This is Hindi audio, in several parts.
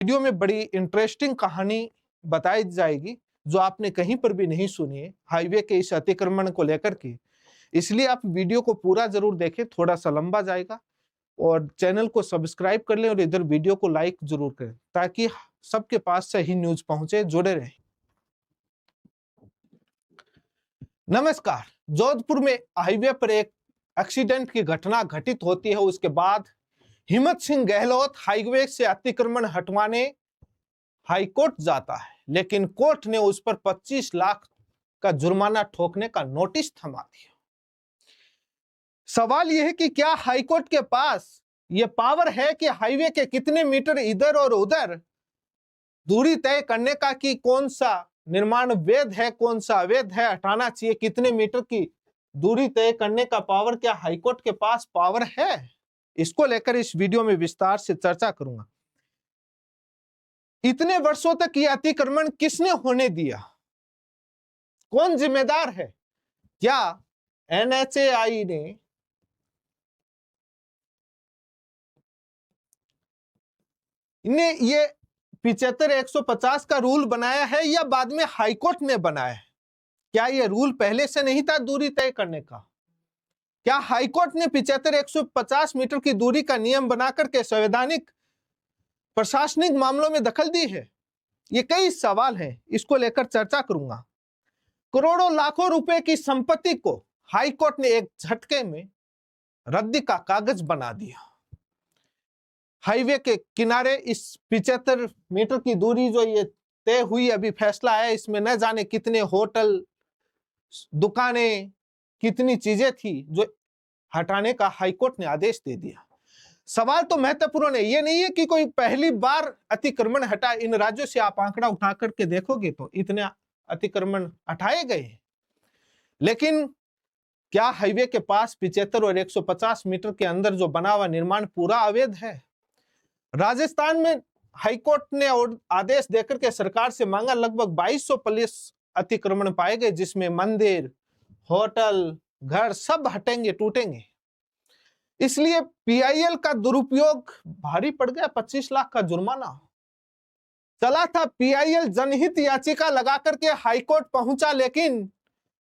वीडियो में बड़ी इंटरेस्टिंग कहानी बताई जाएगी जो आपने कहीं पर भी नहीं सुनी है हाईवे के इस अतिक्रमण को लेकर के। इसलिए आप वीडियो को पूरा जरूर देखें, थोड़ा सा लंबा जाएगा। और चैनल को सब्सक्राइब कर लें और इधर वीडियो को लाइक जरूर करें ताकि सबके पास सही न्यूज पहुंचे। जुड़े रहें। नमस्कार। जोधपुर में हाईवे पर एक एक्सीडेंट की घटना घटित होती है। उसके बाद हिम्मत सिंह गहलोत हाईवे से अतिक्रमण हटवाने हाईकोर्ट जाता है, लेकिन कोर्ट ने उस पर 25 लाख का जुर्माना ठोकने का नोटिस थमा दिया। सवाल यह है कि क्या हाईकोर्ट के पास यह पावर है कि हाईवे के कितने मीटर इधर और उधर दूरी तय करने का, कि कौन सा निर्माण वैध है कौन सा अवैध है, हटाना चाहिए, कितने मीटर की दूरी तय करने का पावर क्या हाईकोर्ट के पास पावर है? इसको लेकर इस वीडियो में विस्तार से चर्चा करूंगा। इतने वर्षों तक यह अतिक्रमण किसने होने दिया? कौन जिम्मेदार है? क्या एनएचएआई ने इन्हें ये 75-150 का रूल बनाया है या बाद में हाईकोर्ट ने बनाया है? क्या यह रूल पहले से नहीं था दूरी तय करने का? क्या हाईकोर्ट ने 75-150 मीटर की दूरी का नियम बनाकर के संवैधानिक प्रशासनिक मामलों में दखल दी है? ये कई सवाल हैं, इसको लेकर चर्चा करूंगा। करोड़ों लाखों रुपए की संपत्ति को हाईकोर्ट ने एक झटके में रद्दी का कागज बना दिया। हाईवे के किनारे इस 75 मीटर की दूरी जो ये तय हुई, अभी फैसला है, इसमें न जाने कितने होटल, दुकानें, कितनी चीजें थी जो हटाने का हाईकोर्ट ने आदेश दे दिया। सवाल तो महत्वपूर्ण है, ये नहीं है कि कोई पहली बार अतिक्रमण हटा। इन राज्यों से आप आंकड़ा उठा करके देखोगे तो इतने अतिक्रमण हटाए गए हैं, लेकिन क्या हाईवे के पास 75 और 150 मीटर के अंदर जो बना हुआ निर्माण पूरा अवैध है? राजस्थान में हाईकोर्ट ने आदेश देकर के सरकार से मांगा, लगभग 2200 पुलिस अतिक्रमण पाए गए, जिसमें मंदिर, होटल, घर सब हटेंगे, टूटेंगे। इसलिए पीआईएल का दुरुपयोग भारी पड़ गया। 25 लाख का जुर्माना चला था। पीआईएल जनहित याचिका लगा करके हाईकोर्ट पहुंचा, लेकिन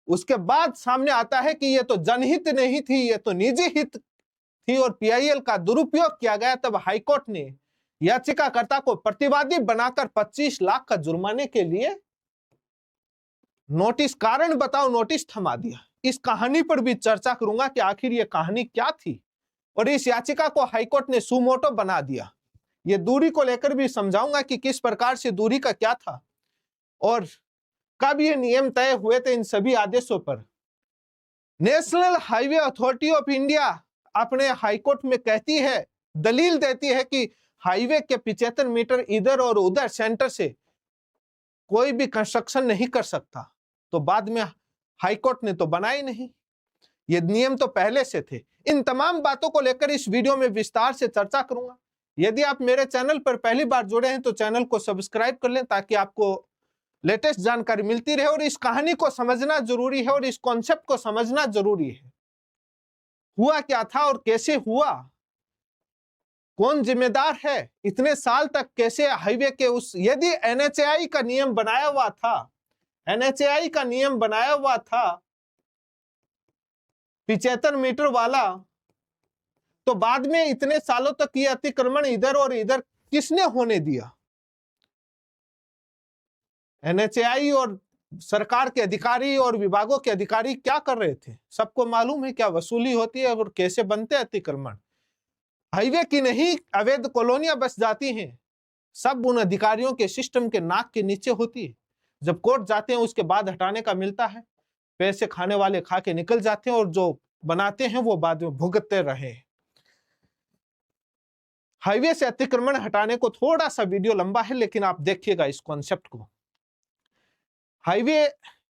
उसके बाद सामने आता है कि यह तो जनहित नहीं थी, यह तो निजी हित थी और पीआईएल का दुरुपयोग किया गया। तब हाईकोर्ट ने याचिकाकर्ता को प्रतिवादी बनाकर 25 लाख का जुर्माने के लिए नोटिस, कारण बताओ, नोटिस थमा दिया। इस कहानी पर भी चर्चा करूंगा कि आखिर यह कहानी क्या थी, और इस याचिका को हाईकोर्ट ने सुमोटो बना दिया। ये दूरी को लेकर भी समझाऊंगा कि किस प्रकार से दूरी का क्या था और कब ये नियम तय हुए थे इन सभी आदेशों पर। National highway authority of India अपने हाईकोर्ट में कहती है, दलील देती है कि हाईवे के 75 मीटर इधर और उधर सेंटर से कोई भी कंस्ट्रक्शन नहीं कर सकता। तो बाद में हाईकोर्ट ने तो बनाई नहीं, ये नियम तो पहले से थे। इन तमाम बातों को लेकर इस वीडियो में विस्तार से चर्चा करूंगा। यदि आप मेरे चैनल पर पहली बार जुड़े हैं तो चैनल को सब्सक्राइब कर लें ताकि आपको लेटेस्ट जानकारी मिलती रहे। और इस कहानी को समझना जरूरी है और इस कॉन्सेप्ट को समझना जरूरी है। हुआ क्या था और कैसे हुआ, कौन जिम्मेदार है, इतने साल तक कैसे हाईवे के उस, यदि एनएचएआई का नियम बनाया हुआ था, एनएचएआई का नियम बनाया हुआ था 75 मीटर वाला, तो बाद में इतने सालों तक ये अतिक्रमण इधर और इधर किसने होने दिया? एनएचएआई और सरकार के अधिकारी और विभागों के अधिकारी क्या कर रहे थे? सबको मालूम है क्या वसूली होती है और कैसे बनते अतिक्रमण। हाईवे की नहीं अवैध कॉलोनियां बस जाती हैं, सब उन अधिकारियों के सिस्टम के नाक के नीचे होती है। जब कोर्ट जाते हैं उसके बाद हटाने का मिलता है, पैसे खाने वाले खा के निकल जाते हैं और जो बनाते हैं वो बाद में भुगतते रहे। हाईवे से अतिक्रमण हटाने को थोड़ा सा वीडियो लंबा है, लेकिन आप देखिएगा इस कॉन्सेप्ट को। हाईवे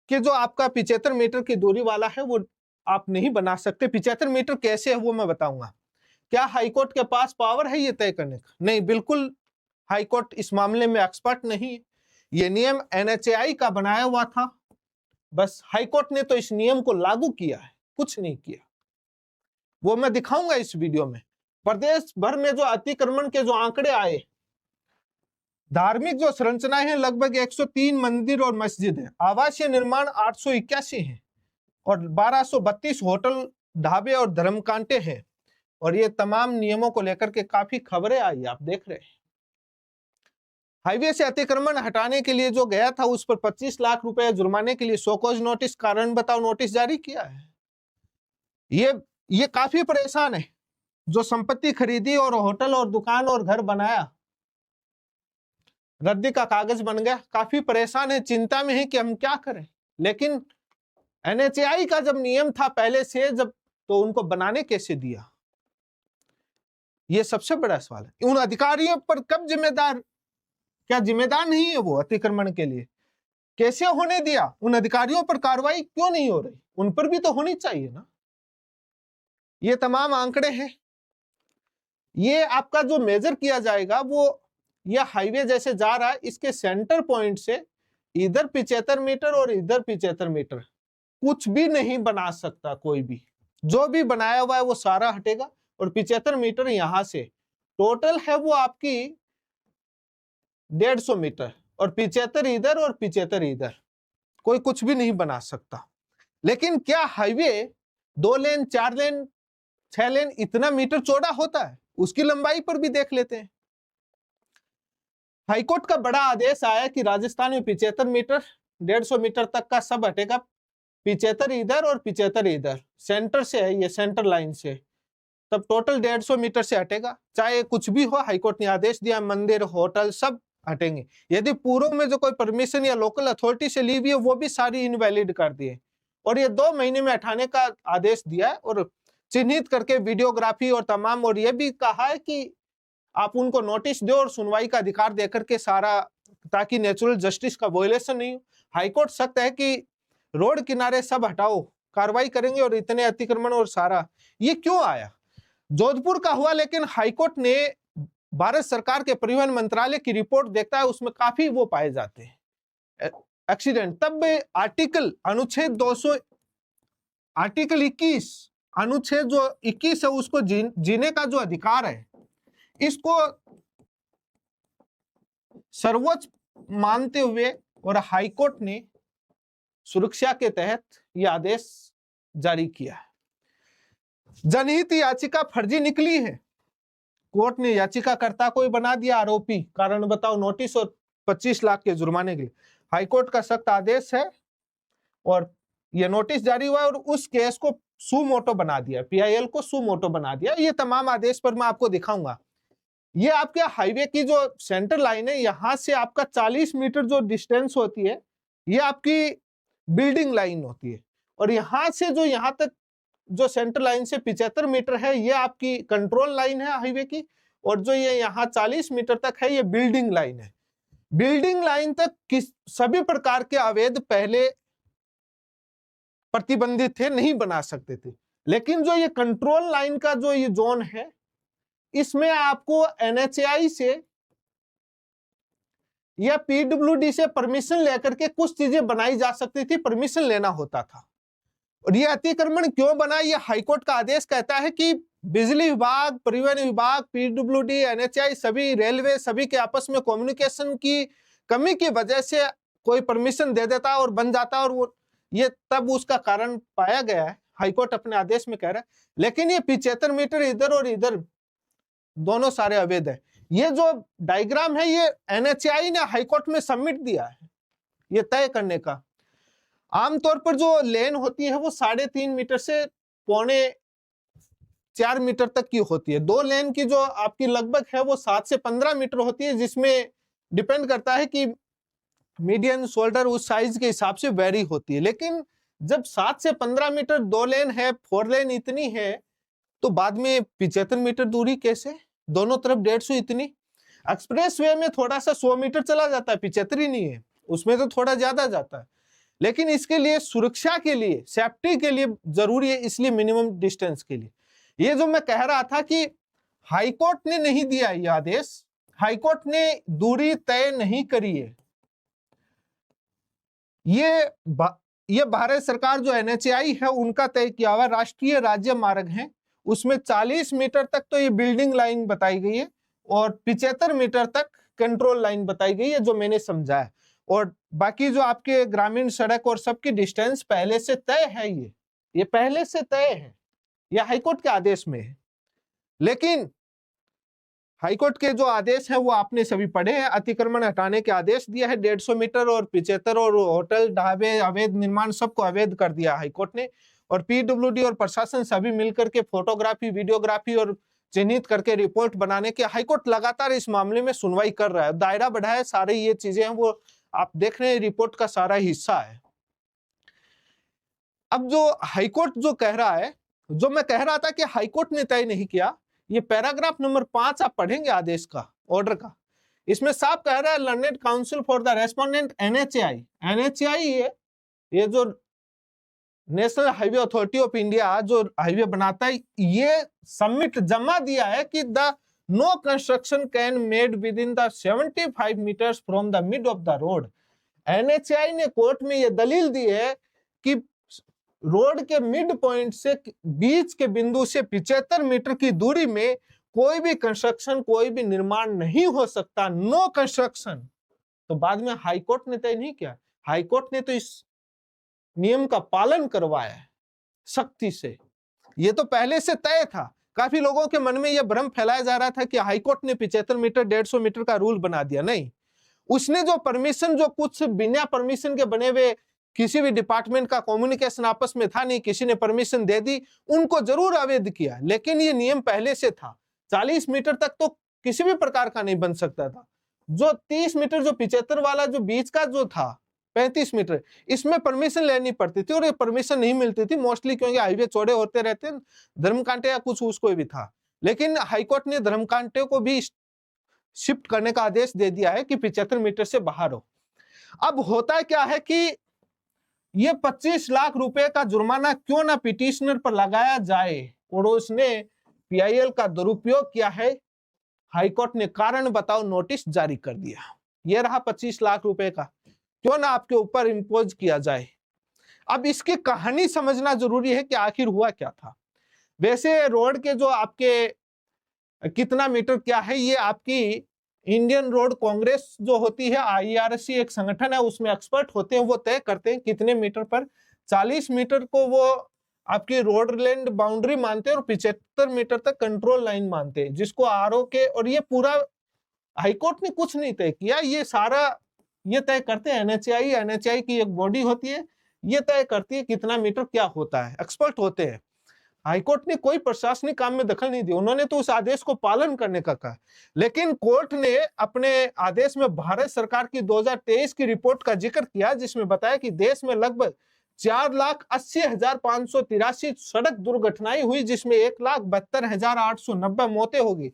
के जो आपका 75 मीटर की दूरी वाला है वो आप नहीं बना सकते। 75 मीटर कैसे है वो मैं बताऊंगा। क्या हाईकोर्ट के पास पावर है ये तय करने का? नहीं, बिल्कुल हाईकोर्ट इस मामले में एक्सपर्ट नहीं है। ये नियम एनएचएआई का बनाया हुआ था, बस हाईकोर्ट ने तो इस नियम को लागू किया है, कुछ नहीं किया। वो मैं दिखाऊंगा इस वीडियो में। प्रदेश भर में जो अतिक्रमण के जो आंकड़े आए, धार्मिक जो संरचनाएं हैं लगभग 103 मंदिर और मस्जिद है। आवासीय निर्माण 881 है और 1232 होटल, ढाबे और धर्मकांटे हैं। और ये तमाम नियमों को लेकर के काफी खबरें आई, आप देख रहे हैं। हाईवे से अतिक्रमण हटाने के लिए जो गया था उस पर 25 लाख रुपए जुर्माने के लिए शोकॉज नोटिस, कारण बताओ नोटिस जारी किया है। ये काफी परेशान है। जो संपत्ति खरीदी और होटल और दुकान और घर बनाया, रद्दी का कागज बन गया, काफी परेशान है, चिंता में है कि हम क्या करें। लेकिन एनएचएआई का जब नियम था पहले से, जब तो उनको बनाने कैसे दिया, ये सबसे बड़ा सवाल है। उन अधिकारियों पर कब जिम्मेदार, क्या जिम्मेदार नहीं है वो अतिक्रमण के लिए? कैसे होने दिया? उन अधिकारियों पर कार्रवाई क्यों नहीं हो रही? उन पर भी तो होनी चाहिए ना। ये तमाम आंकड़े हैं। ये आपका जो मेजर किया जाएगा वो, यह हाईवे जैसे जा रहा है, इसके सेंटर पॉइंट से इधर 75 मीटर और इधर 75 मीटर, कुछ भी नहीं बना सकता कोई भी। जो भी बनाया हुआ है वो सारा हटेगा और 75 मीटर यहां से टोटल है वो आपकी 150 मीटर, और 75 इधर और 75 इधर, कोई कुछ भी नहीं बना सकता। लेकिन क्या हाईवे 2 लेन, 4 लेन, 6 लेन इतना मीटर चौड़ा होता है? उसकी लंबाई पर भी देख लेते हैं। हाईकोर्ट का बड़ा आदेश आया कि राजस्थान में 75 मीटर, 150 मीटर तक का सब हटेगा। 75 इधर और 75 इधर, सेंटर से है ये, सेंटर लाइन से, तब टोटल 150 मीटर से हटेगा। चाहे कुछ भी हो, हाईकोर्ट ने आदेश दिया, मंदिर, होटल सब हटेंगे। यदि पूर्व में जो कोई परमिशन या लोकल अथॉरिटी से ली हुई है वो भी सारी इनवैलिड कर दिए, और ये 2 महीने में हटाने का आदेश दिया है, और चिन्हित करके वीडियोग्राफी और तमाम, और ये भी कहा है कि आप उनको नोटिस दो और सुनवाई का अधिकार देकर के सारा, ताकि नेचुरल जस्टिस का वॉयलेशन नहीं हो। हाईकोर्ट सख्त है कि रोड किनारे सब हटाओ, कार्रवाई करेंगे, और इतने अतिक्रमण और सारा। ये क्यों आया? जोधपुर का हुआ, लेकिन हाईकोर्ट ने भारत सरकार के परिवहन मंत्रालय की रिपोर्ट देखता है, उसमें काफी वो पाए जाते हैं एक्सीडेंट। तब आर्टिकल अनुच्छेद 200, आर्टिकल 21, अनुच्छेद जो 21 है, उसको जीने का जो अधिकार है, इसको सर्वोच्च मानते हुए और हाईकोर्ट ने सुरक्षा के तहत यह आदेश जारी किया है। जनहित याचिका फर्जी निकली है। कोर्ट ने याचिकाकर्ता को बना दिया आरोपी, कारण बताओ नोटिस और 25 लाख के जुर्माने के लिए। हाईकोर्ट का सख्त आदेश है और यह नोटिस जारी हुआ और उस केस को सुमोटो बना दिया, पीआईएल को सुमोटो बना दिया। ये तमाम आदेश पर मैं आपको दिखाऊंगा। ये आपके हाईवे की जो सेंटर लाइन है, यहां से आपका 40 मीटर जो डिस्टेंस होती है, ये आपकी बिल्डिंग लाइन होती है, और यहां से जो यहां तक जो सेंटर लाइन से 75 मीटर है, ये आपकी कंट्रोल लाइन है हाईवे की, और जो ये यहाँ 40 मीटर तक है, ये बिल्डिंग लाइन है। बिल्डिंग लाइन तक सभी प्रकार के अवैध पहले प्रतिबंधित थे, नहीं बना सकते थे। लेकिन जो ये कंट्रोल लाइन का जो ये जोन है, इसमें आपको एनएचएआई से या पीडब्ल्यूडी से परमिशन लेकर के कुछ चीजें बनाई जा सकती थी, परमिशन लेना होता था। और ये अतिक्रमण क्यों बना? ये हाईकोर्ट का आदेश कहता है कि बिजली विभाग, परिवहन विभाग, पीडब्ल्यूडी, एनएचएआई, सभी रेलवे, सभी के आपस में कम्युनिकेशन की कमी की वजह से कोई परमिशन दे देता और बन जाता, और वो ये तब उसका कारण पाया गया है। हाईकोर्ट अपने आदेश में कह रहा है। लेकिन ये 75 मीटर इधर और इधर दोनों सारे अवैध है। ये जो डायग्राम है, ये एनएचएआई ने हाईकोर्ट में सबमिट दिया है, ये तय करने का। आमतौर पर जो लेन होती है वो 3.5 मीटर से 3.25-4 मीटर तक की होती है। 2 लेन की जो आपकी लगभग है वो 7 से 15 मीटर होती है, जिसमें डिपेंड करता है कि मीडियन, शोल्डर उस साइज के हिसाब से वेरी होती है। लेकिन जब 7 से 15 मीटर 2 लेन है, 4 लेन इतनी है, तो बाद में 75 मीटर दूरी कैसे? दोनों तरफ 150 इतनी। एक्सप्रेस वे में थोड़ा सा 100 मीटर चला जाता है, 75 ही नहीं है, उसमें तो थोड़ा ज्यादा जाता है। लेकिन इसके लिए सुरक्षा के लिए, सेफ्टी के लिए जरूरी है, इसलिए मिनिमम डिस्टेंस के लिए। ये जो मैं कह रहा था कि हाईकोर्ट ने नहीं दिया ये आदेश, हाईकोर्ट ने दूरी तय नहीं करी है। ये भारत सरकार जो एनएचएआई है उनका तय किया हुआ राष्ट्रीय राज्य मार्ग है, उसमें 40 मीटर तक तो ये बिल्डिंग लाइन बताई गई है और 75 मीटर तक कंट्रोल लाइन बताई गई है जो मैंने समझा है, और बाकी जो आपके ग्रामीण सड़क और सबकी डिस्टेंस पहले से तय है, ये पहले से तय है, यह हाईकोर्ट के आदेश में है। लेकिन हाईकोर्ट के जो आदेश है वो आपने सभी पढ़े हैं। अतिक्रमण हटाने के आदेश दिया है 150 मीटर और 75 और होटल ढाबे अवैध निर्माण सबको अवैध कर दिया हाईकोर्ट ने। और पीडब्ल्यूडी और प्रशासन सभी मिलकर के फोटोग्राफी, वीडियोग्राफी और चिन्हित करके रिपोर्ट बनाने के हाईकोर्ट लगातार इस मामले में सुनवाई कर रहा है, दायरा बढ़ाया, सारे ये चीजें हैं वो आप देख रहे हैं, रिपोर्ट का सारा हिस्सा है। अब जो हाईकोर्ट जो कह रहा है, जो मैं कह रहा था कि हाईकोर्ट ने तय नहीं किया, ये पैराग्राफ नंबर 5 आप पढ़ेंगे आदेश का, ऑर्डर का, इसमें साफ कह रहा है learned counsel for the respondent NHAI ये जो national highway authority of India जो हाईवे बनाता है, ये सबमिट जमा दिया है कि the no construction can made within the 75 metres from the mid of the road. NHAI ने कोर्ट में ये दलील दी है कि रोड के मिड पॉइंट से बीच के बिंदु से 75 मीटर की दूरी में कोई भी कंस्ट्रक्शन, कोई भी निर्माण नहीं हो सकता, नो कंस्ट्रक्शन। तो बाद में हाईकोर्ट ने तय नहीं किया, हाईकोर्ट ने तो इस नियम का पालन करवाया है सख्ती से। ये तो पहले से तय था। काफी लोगों के मन में यह भ्रम फैलाया जा रहा था कि हाईकोर्ट ने 75 मीटर 150 मीटर का रूल बना दिया, नहीं, उसने जो परमिशन, जो कुछ बिना परमिशन के बने हुए किसी भी डिपार्टमेंट का कम्युनिकेशन आपस में था नहीं, किसी ने परमिशन दे दी, उनको जरूर अवैध किया, लेकिन ये नियम पहले से था। 40 मीटर तक तो किसी भी प्रकार का नहीं बन सकता था। जो 30 मीटर जो 75 वाला जो बीच का जो था 35 मीटर, इसमें परमिशन लेनी पड़ती थी और ये परमिशन नहीं मिलती थी मोस्टली, क्योंकि हाईवे चौड़े होते रहते हैं, धर्मकांटे या कुछ उसको भी था। लेकिन हाईकोर्ट ने धर्मकांटे को भी शिफ्ट करने का आदेश दे दिया है कि 75 मीटर से बाहर हो। अब होता क्या है कि ये 25 लाख रुपए का जुर्माना क्यों ना पिटिशनर पर लगाया जाए, और उसने पीआईएल का दुरुपयोग किया है। हाईकोर्ट ने कारण बताओ नोटिस जारी कर दिया, ये रहा 25 लाख रुपए का, क्यों ना आपके ऊपर इम्पोज किया जाए। अब इसकी कहानी समझना जरूरी है कि आखिर हुआ क्या था। वैसे रोड के जो आपके कितना मीटर क्या है, ये आपकी इंडियन रोड कांग्रेस जो होती है, आईआरसी एक संगठन है, उसमें एक्सपर्ट होते हैं, वो तय करते हैं कितने मीटर पर। 40 मीटर को वो आपकी रोड लैंड बाउंड्री मानते हैं और 75 मीटर तक कंट्रोल लाइन मानते हैं, जिसको आरओ के, और ये पूरा हाईकोर्ट ने कुछ नहीं तय किया, ये सारा ये तय करते हैं एनएचएआई की एक बॉडी होती है, ये तय करती है कितना मीटर क्या होता है, एक्सपर्ट होते हैं। हाईकोर्ट ने कोई प्रशासनिक काम में दखल नहीं दी, उन्होंने तो उस आदेश को पालन करने का कहा। लेकिन कोर्ट ने अपने आदेश में भारत सरकार की 2023 की रिपोर्ट का जिक्र किया, जिसमें बताया कि देश में लगभग 4,80,583 सड़क दुर्घटनाएं हुई, जिसमें 1,72,890 मौतें होगी।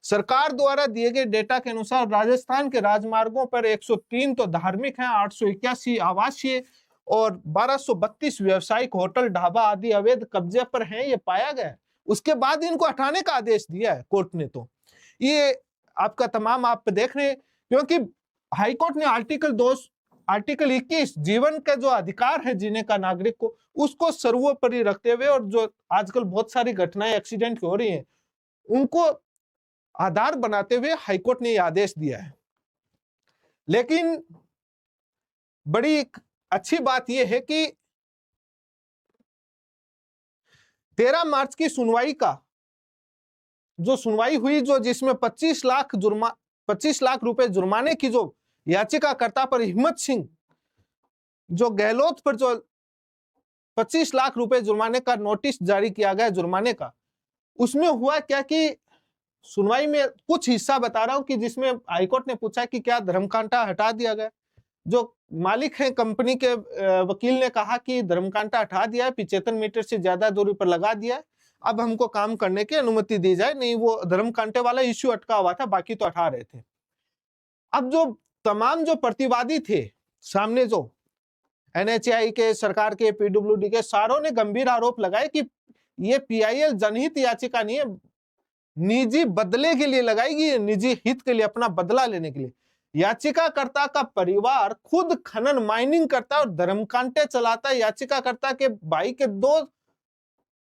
सरकार द्वारा दिए गए डेटा के अनुसार राजस्थान के राजमार्गों पर 103 तो धार्मिक हैं, 881 आवासीय और 1232 व्यावसायिक होटल ढाबा आदि अवैध कब्जे पर हैं, ये पाया गया। उसके बाद इनको हटाने का आदेश दिया है कोर्ट ने। तो ये आपका तमाम आप देख रहे हैं, क्योंकि हाईकोर्ट ने आर्टिकल 21 जीवन का जो अधिकार है जीने का नागरिक को, उसको सर्वोपरि रखते हुए, और जो आजकल बहुत सारी घटनाएं एक्सीडेंट की हो रही हैं उनको आधार बनाते हुए हाईकोर्ट ने यह आदेश दिया है। लेकिन बड़ी अच्छी बात यह है कि 13 मार्च की सुनवाई का जो सुनवाई हुई, जो जिसमें 25 लाख रुपए जुर्माने की जो याचिकाकर्ता पर हिम्मत सिंह जो गहलोत पर जो 25 लाख रुपए जुर्माने का नोटिस जारी किया गया जुर्माने का, उसमें हुआ क्या कि सुनवाई में कुछ हिस्सा बता रहा हूं कि जिसमें हाईकोर्ट ने पूछा कि क्या धर्मकांटा हटा दिया गया। जो मालिक हैं कंपनी के वकील ने कहा कि धर्मकांटा हटा दिया है, 75 मीटर से ज्यादा दूरी पर लगा दिया है, अब हमको काम करने की अनुमति दी जाए। नहीं, वो धर्मकांटे वाला इश्यू अटका हुआ था, बाकी तो हटा रहे थे। अब जो तमाम जो प्रतिवादी थे सामने, जो एनएचएआई के, सरकार के, पीडब्ल्यूडी के, सारों ने गंभीर आरोप लगाए कि ये पीआईएल जनहित याचिका नहीं है, निजी बदले के लिए लगाएगी, निजी हित के लिए, अपना बदला लेने के लिए। याचिकाकर्ता का परिवार खुद खनन माइनिंग करता है और धर्मकांटे चलाता है। याचिकाकर्ता के भाई के 2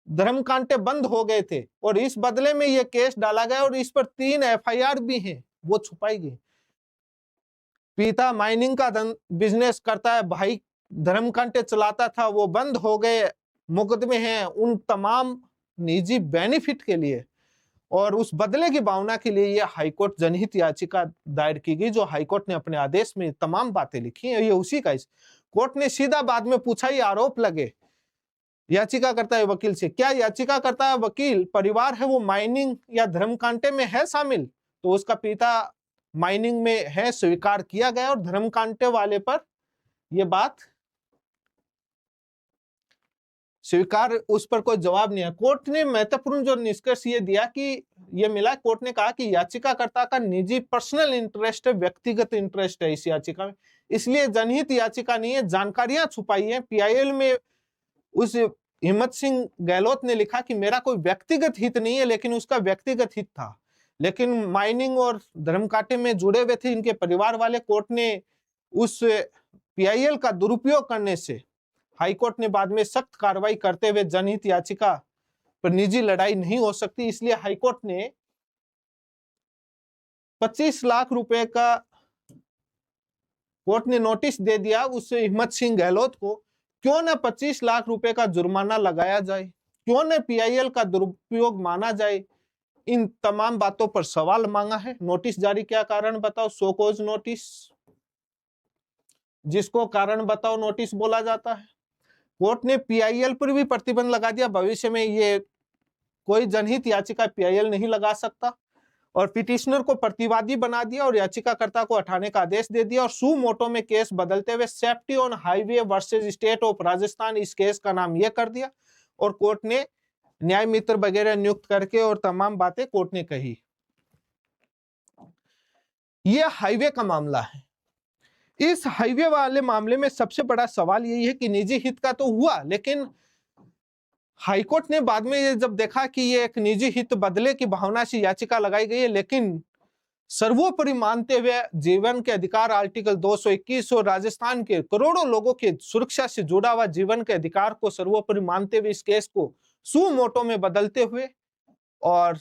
धर्मकांटे बंद हो गए थे और इस बदले में यह केस डाला गया और इस पर 3 एफआईआर भी हैं, वो छुपाई गई। पिता माइनिंग का बिजनेस करता है, भाई धर्मकांटे चलाता था, वो बंद हो गए, मुकदमे हैं। उन तमाम निजी बेनिफिट के लिए और उस बदले की भावना के लिए ये हाईकोर्ट जनहित याचिका दायर की गई, जो हाईकोर्ट ने अपने आदेश में तमाम बातें लिखी हैं, ये उसी का। इस कोर्ट ने सीधा बाद में पूछा, ये आरोप लगे याचिका करता है वकील से, क्या याचिका करता है वकील परिवार है वो माइनिंग या धर्मकांटे में है शामिल? तो उसका पिता माइनिंग में है, स्वीकार किया गया, और धर्मकांटे वाले पर यह बात स्वीकार, उस पर कोई जवाब नहीं है। कोर्ट ने महत्वपूर्ण जो निष्कर्ष ये दिया कि ये मिला, कोर्ट ने कहा कि याचिकाकर्ता का निजी पर्सनल इंटरेस्ट है, व्यक्तिगत इंटरेस्ट है इस याचिका में, इसलिए जनहित याचिका नहीं है, जानकारियां छुपाई है। पीआईएल में उस हिम्मत सिंह गहलोत ने लिखा कि मेरा कोई व्यक्तिगत हित नहीं है, लेकिन उसका व्यक्तिगत हित था, लेकिन माइनिंग और धर्मकांटे में जुड़े हुए थे इनके परिवार वाले। कोर्ट ने उस पीआईएल का दुरुपयोग करने से हाईकोर्ट ने बाद में सख्त कार्रवाई करते हुए जनहित याचिका पर निजी लड़ाई नहीं हो सकती, इसलिए हाईकोर्ट ने 25 लाख रुपए का कोर्ट ने नोटिस दे दिया उस हिम्मत सिंह गहलोत को। क्यों न 25 लाख रुपए का जुर्माना लगाया जाए, क्यों न पीआईएल का दुरुपयोग माना जाए, इन तमाम बातों पर सवाल मांगा है। नोटिस जारी किया, कारण बताओ, शो कॉज नोटिस, जिसको कारण बताओ नोटिस बोला जाता है। कोर्ट ने पीआईएल पर भी प्रतिबंध लगा दिया, भविष्य में ये कोई जनहित याचिका पीआईएल नहीं लगा सकता, और पिटिशनर को प्रतिवादी बना दिया और याचिकाकर्ता को हटाने का आदेश दे दिया, और सू मोटो में केस बदलते हुए safety on highway versus state of Rajasthan इस केस का नाम यह कर दिया, और कोर्ट ने न्याय मित्र वगैरह नियुक्त करके और तमाम बातें कोर्ट ने कही। यह हाईवे का मामला है। इस हाईवे वाले मामले में सबसे बड़ा सवाल यही है कि निजी हित का तो हुआ, लेकिन हाईकोर्ट ने बाद में ये जब देखा कि ये एक निजी हित बदले की भावना से याचिका लगाई गई है, लेकिन सर्वोपरि मानते हुए जीवन के अधिकार आर्टिकल 221 और राजस्थान के करोड़ों लोगों की सुरक्षा से जुड़ा हुआ जीवन के अधिकार को सर्वोपरि मानते हुए इस केस को सू मोटो में बदलते हुए, और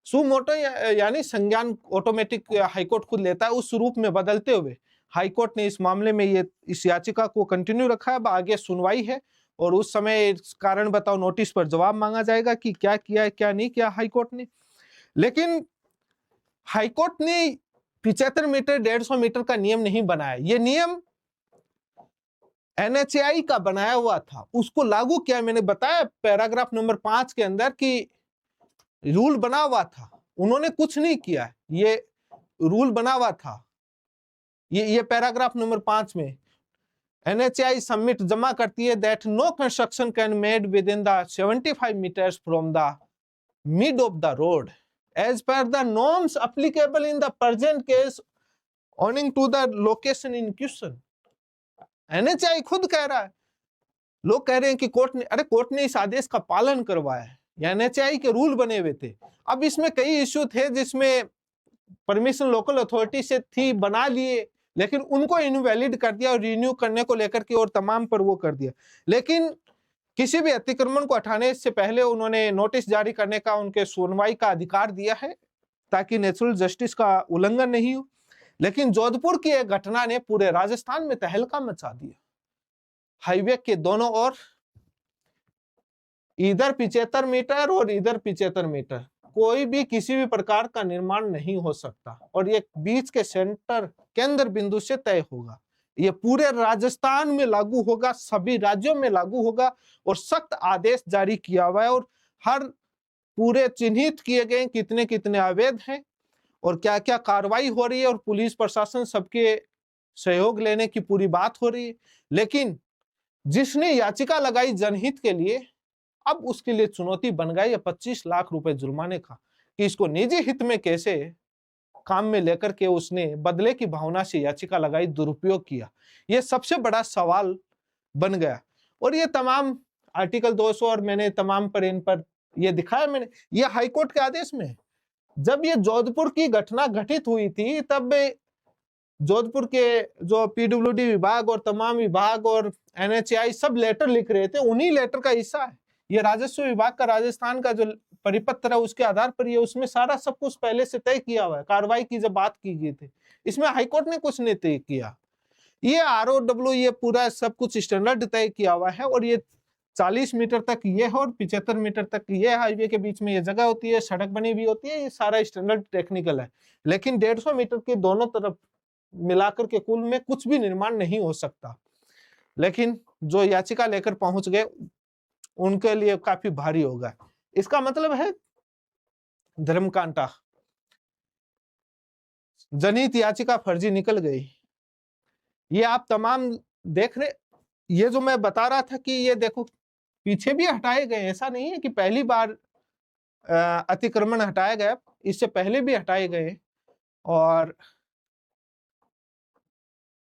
सू मोटो यानी संज्ञान ऑटोमेटिक हाईकोर्ट खुद लेता है, उस रूप में बदलते हुए हाईकोर्ट ने इस मामले में ये इस याचिका को कंटिन्यू रखा है। आगे सुनवाई है और उस समय कारण बताओ नोटिस पर जवाब मांगा जाएगा कि क्या किया है क्या नहीं किया हाईकोर्ट ने। लेकिन हाईकोर्ट ने 75 मीटर 150 मीटर का नियम नहीं बनाया, ये नियम एनएचएआई का बनाया हुआ था, उसको लागू किया। मैंने बताया पैराग्राफ नंबर 5 के अंदर कि रूल बना हुआ था, उन्होंने कुछ नहीं किया, ये रूल बना हुआ था। ये पैराग्राफ नंबर 5 में एनएचएआई सबमिट जमा करती है that no construction can made within the 75 metres from the mid of the road as per the norms applicable in the present case owing to the location in question. NHAI खुद कह रहा है, लोग कह रहे हैं कि कोर्ट ने इस आदेश का पालन करवाया है, एनएचएआई के रूल बने हुए थे। अब इसमें कई इश्यू थे जिसमें परमिशन लोकल अथॉरिटी से थी, बना लिए, लेकिन उनको इनवैलिड कर दिया और रिन्यू करने को लेकर के और तमाम पर वो कर दिया। लेकिन किसी भी अतिक्रमण को हटाने से पहले उन्होंने नोटिस जारी करने का, उनके सुनवाई का अधिकार दिया है ताकि नेचुरल जस्टिस का उल्लंघन नहीं हो। लेकिन जोधपुर की एक घटना ने पूरे राजस्थान में तहलका मचा दिया। हाईवे के दोनों ओर इधर 75 मीटर और इधर 75 मीटर, कोई भी किसी भी प्रकार का निर्माण नहीं हो सकता, और ये बीच के सेंटर केंद्र बिंदु से तय होगा। ये पूरे राजस्थान में लागू होगा, सभी राज्यों में लागू होगा, और सख्त आदेश जारी किया हुआ है, और हर पूरे चिन्हित किए गए कितने कितने अवैध हैं और क्या क्या कार्रवाई हो रही है, और पुलिस प्रशासन सबके सहयोग लेने की पूरी बात हो रही है। लेकिन जिसने याचिका लगाई जनहित के लिए, अब उसके लिए चुनौती बन गई 25 लाख रुपए जुर्माने का, कि इसको निजी हित में कैसे काम में लेकर के उसने बदले की भावना से याचिका लगाई, दुरुपयोग किया। यह सबसे बड़ा सवाल बन गया। और ये तमाम आर्टिकल 200 और मैंने तमाम पर इन पर ये दिखाया मैंने, ये हाईकोर्ट के आदेश में। जब ये जोधपुर की घटना घटित हुई थी, तब जोधपुर के जो पीडब्ल्यूडी विभाग और तमाम विभाग और एनएचएआई सब लेटर लिख रहे थे, उन्हीं लेटर का हिस्सा है ये राजस्व विभाग का राजस्थान का जो परिपत्र है, उसके आधार पर ये उसमें सारा सब कुछ पहले से तय किया हुआ है। कार्रवाई की जब बात की गई थी, इसमें हाईकोर्ट ने कुछ नहीं तय किया। ये ROW ये पूरा सब कुछ स्टैंडर्ड तय किया हुआ है, और ये 40 मीटर तक ये है और 75 मीटर तक ये हाईवे के बीच में ये जगह होती है, सड़क बनी हुई होती है, ये सारा स्टैंडर्ड टेक्निकल है। लेकिन 150 मीटर के दोनों तरफ मिलाकर के कुल में कुछ भी निर्माण नहीं हो सकता। लेकिन जो याचिका लेकर पहुंच गए उनके लिए काफी भारी होगा। इसका मतलब है धर्मकांटा जनहित याचिका फर्जी निकल गई। ये आप तमाम देख रहे, ये जो मैं बता रहा था कि ये देखो पीछे भी हटाए गए, ऐसा नहीं है कि पहली बार अतिक्रमण हटाया गया, इससे पहले भी हटाए गए। और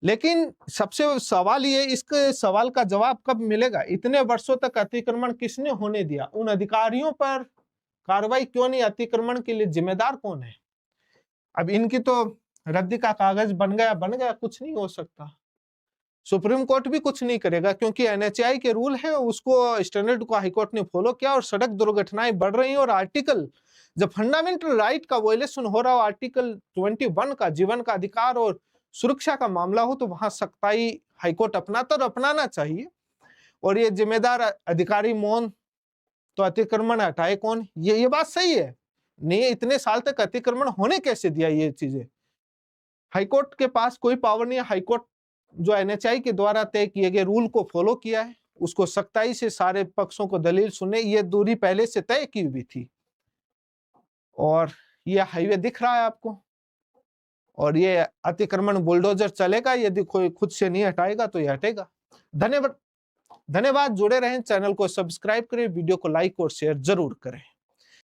लेकिन सबसे सवाल ये, इसके सवाल का जवाब कब मिलेगा? इतने वर्षों तक अतिक्रमण किसने होने दिया? उन अधिकारियों पर कार्रवाई क्यों नहीं? अतिक्रमण के लिए जिम्मेदार कौन है? अब इनकी तो रद्दी का कागज बन गया, कुछ नहीं हो सकता। सुप्रीम कोर्ट भी कुछ नहीं करेगा, क्योंकि NHAI के रूल है, उसको स्टैंडर्ड को हाईकोर्ट ने फॉलो किया, और सड़क दुर्घटनाएं बढ़ रही हैं। और आर्टिकल, जब फंडामेंटल राइट का वायलेशन हो रहा हो, आर्टिकल 21 का जीवन का अधिकार और सुरक्षा का मामला हो, तो वहां सख्ताई हाईकोर्ट अपनाता और अपनाना चाहिए। और ये जिम्मेदार अधिकारी मौन, तो अतिक्रमण हटाए कौन? ये बात सही है, नहीं इतने साल तक अतिक्रमण होने कैसे दिया? ये चीजें हाईकोर्ट के पास कोई पावर नहीं है। हाईकोर्ट जो NHAI के द्वारा तय किए गए रूल को फॉलो किया है, उसको सख्ताई से सारे पक्षों को दलील सुने। ये दूरी पहले से तय की हुई थी, और ये हाईवे दिख रहा है आपको, और ये अतिक्रमण बुलडोजर चलेगा, यदि कोई खुद से नहीं हटाएगा तो ये हटेगा। धन्यवाद, जुड़े रहें, चैनल को सब्सक्राइब करें, वीडियो को लाइक और शेयर जरूर करें।